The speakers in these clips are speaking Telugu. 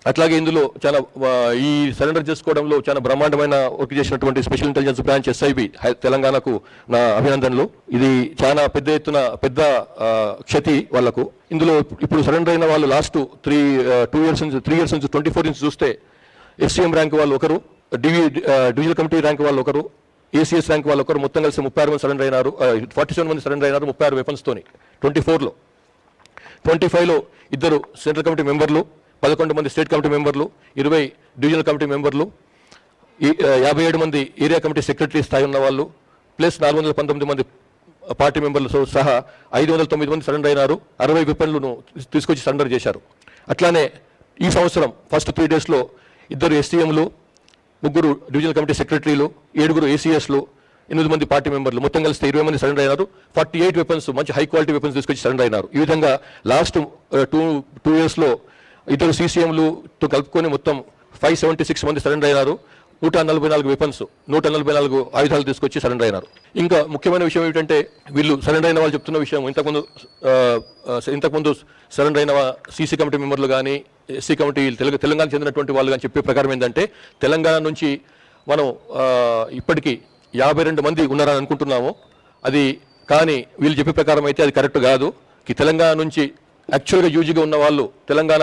అట్లాగే ఇందులో చాలా ఈ సరెండర్ చేసుకోవడంలో చాలా బ్రహ్మాండమైన వర్క్ చేసినటువంటి స్పెషల్ ఇంటెలిజెన్స్ బ్రాంచ్ ఎస్ఐబి తెలంగాణకు నా అభినందనలు. ఇది చాలా పెద్ద ఎత్తున పెద్ద క్షతి వాళ్లకు. ఇందులో ఇప్పుడు సరెండర్ అయిన వాళ్ళు లాస్ట్ 3 ఇయర్స్ నుంచి 24 నుంచి చూస్తే ఎస్సీఎం ర్యాంక్ వాళ్ళు ఒకరు, డివిజనల్ కమిటీ ర్యాంక్ వాళ్ళు ఒకరు, ఏసీఎస్ ర్యాంక్ వాళ్ళు ఒకరు, మొత్తం కలిసి 36 మంది సరెండర్ అయినారు. 47 మంది సరెండర్ అయినారు 36 వెపన్స్ తోని. 24లో 25లో 2 సెంట్రల్ కమిటీ మెంబర్లు, 11 మంది స్టేట్ కమిటీ మెంబర్లు, 20 డివిజనల్ కమిటీ మెంబర్లు, 57 మంది ఏరియా కమిటీ సెక్రటరీ స్థాయి ఉన్న వాళ్ళు, ప్లస్ 419 మంది పార్టీ మెంబర్లతో సహా 509 మంది సరెండర్ అయినారు. 60 వెపన్లను తీసుకొచ్చి సరెండర్ చేశారు. అట్లానే ఈ సంవత్సరం ఫస్ట్ 3 డేస్లో 2 ఎస్టీఎంలు, 3 డివిజనల్ కమిటీ సెక్రటరీలు, 7 ఏసీఎస్లు, 8 మంది పార్టీ మెంబర్లు, మొత్తం కలిస్తే 20 మంది సరెండర్ అయినారు. 48 వెపన్స్, మంచి హై క్వాలిటీ వెపన్స్ తీసుకొచ్చి సరెండర్ అయినారు. ఈ విధంగా లాస్ట్ 2 ఇయర్స్లో 2 సీసీఎంలుతో కలుపుకొని మొత్తం 576 మంది సరెండర్ అయినారు. 144 వెపన్స్, 144 ఆయుధాలు తీసుకొచ్చి సరెండర్ అయినారు. ఇంకా ముఖ్యమైన విషయం ఏమిటంటే వీళ్ళు సరెండర్ అయిన వాళ్ళు చెప్తున్న విషయం, ఇంతకుముందు సరెండర్ అయిన సీసీ కమిటీ మెంబర్లు కానీ, ఎస్సీ కమిటీ తెలంగాణకు చెందినటువంటి వాళ్ళు కానీ చెప్పే ప్రకారం ఏంటంటే తెలంగాణ నుంచి మనం ఇప్పటికీ 52 మంది ఉన్నారని అనుకుంటున్నాము. అది కానీ వీళ్ళు చెప్పే ప్రకారం అయితే అది కరెక్ట్ కాదు. తెలంగాణ నుంచి యాక్చువల్గా యూజీగా ఉన్న వాళ్ళు, తెలంగాణ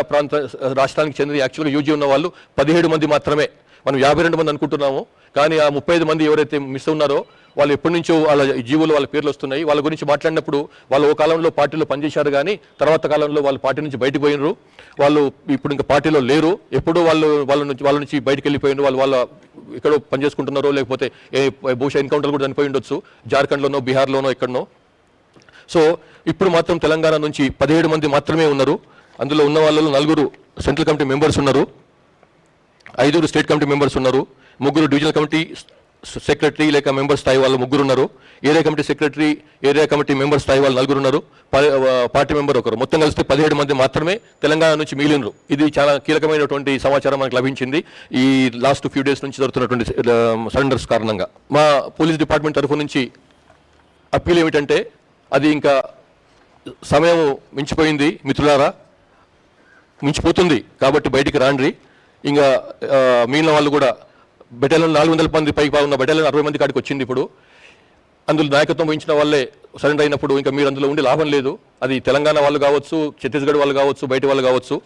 రాష్ట్రానికి చెందిన యాక్చువల్గా యూజీ ఉన్న వాళ్ళు 17 మంది మాత్రమే. మనం 52 మంది అనుకుంటున్నాము, కానీ ఆ 35 మంది ఎవరైతే మిస్ ఉన్నారో వాళ్ళు ఎప్పటి నుంచో వాళ్ళ జీవోలు వాళ్ళ పేర్లు వస్తున్నాయి. వాళ్ళ గురించి మాట్లాడినప్పుడు వాళ్ళు ఓ కాలంలో పార్టీలో పనిచేశారు, కానీ తర్వాత కాలంలో వాళ్ళు పార్టీ నుంచి బయటకు పోయినరు. వాళ్ళు ఇప్పుడు ఇంకా పార్టీలో లేరు. ఎప్పుడూ వాళ్ళ నుంచి బయటకు వెళ్ళిపోయినారు. వాళ్ళ ఎక్కడో పనిచేసుకుంటున్నారో, లేకపోతే బహుశా ఎన్కౌంటర్ కూడా చనిపోయి ఉండొచ్చు, జార్ఖండ్లోనో బీహార్లోనో ఎక్కడనో. సో ఇప్పుడు మాత్రం తెలంగాణ నుంచి 17 మంది మాత్రమే ఉన్నారు. అందులో ఉన్న వాళ్ళలో 4 సెంట్రల్ కమిటీ మెంబర్స్ ఉన్నారు, 5 స్టేట్ కమిటీ మెంబర్స్ ఉన్నారు, 3 డివిజనల్ కమిటీ సెక్రటరీ లేక మెంబర్ స్థాయి వాళ్ళు 3 ఉన్నారు, area committee secretary, area committee member స్థాయి వాళ్ళు 4 ఉన్నారు, పార్టీ మెంబర్ ఒకరు. మొత్తం కలిస్తే 17 మంది మాత్రమే తెలంగాణ నుంచి మిగిలినరు. ఇది చాలా కీలకమైనటువంటి సమాచారం మనకు లభించింది ఈ లాస్ట్ ఫ్యూ డేస్ నుంచి జరుగుతున్నటువంటి సరెండర్స్ కారణంగా. మా పోలీస్ డిపార్ట్మెంట్ తరఫు నుంచి అప్పీల్ ఏమిటంటే, అది ఇంకా సమయం మించిపోయింది మిత్రులారా, మించిపోతుంది కాబట్టి బయటికి రాండ్రి. ఇంకా మిగిలిన వాళ్ళు కూడా బెటాలియన్ 400 మంది పైగా ఉన్న బెటాలియన్ 60 మంది కాడికి వచ్చింది. ఇప్పుడు అందులో నాయకత్వం వహించిన వాళ్ళే సరెండర్ అయినప్పుడు ఇంకా మీరు అందులో ఉండి లాభం లేదు. అది తెలంగాణ వాళ్ళు కావచ్చు, ఛత్తీస్గఢ్ వాళ్ళు కావచ్చు, బయట వాళ్ళు కావచ్చు,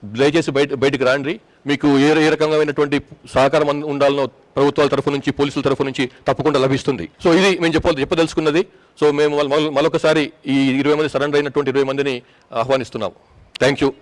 దయచేసి బయటికి రాండ్రి. మీకు ఏ రకమైనటువంటి సహకారం ఉండాలనో ప్రభుత్వాల తరఫు నుంచి, పోలీసుల తరఫు నుంచి తప్పకుండా లభిస్తుంది. సో ఇది మేము చెప్పదలుచుకున్నది. సో మేము మరొకసారి ఈ 20 మంది సరెండర్ అయినటువంటి 20 మందిని ఆహ్వానిస్తున్నాము. Thank you.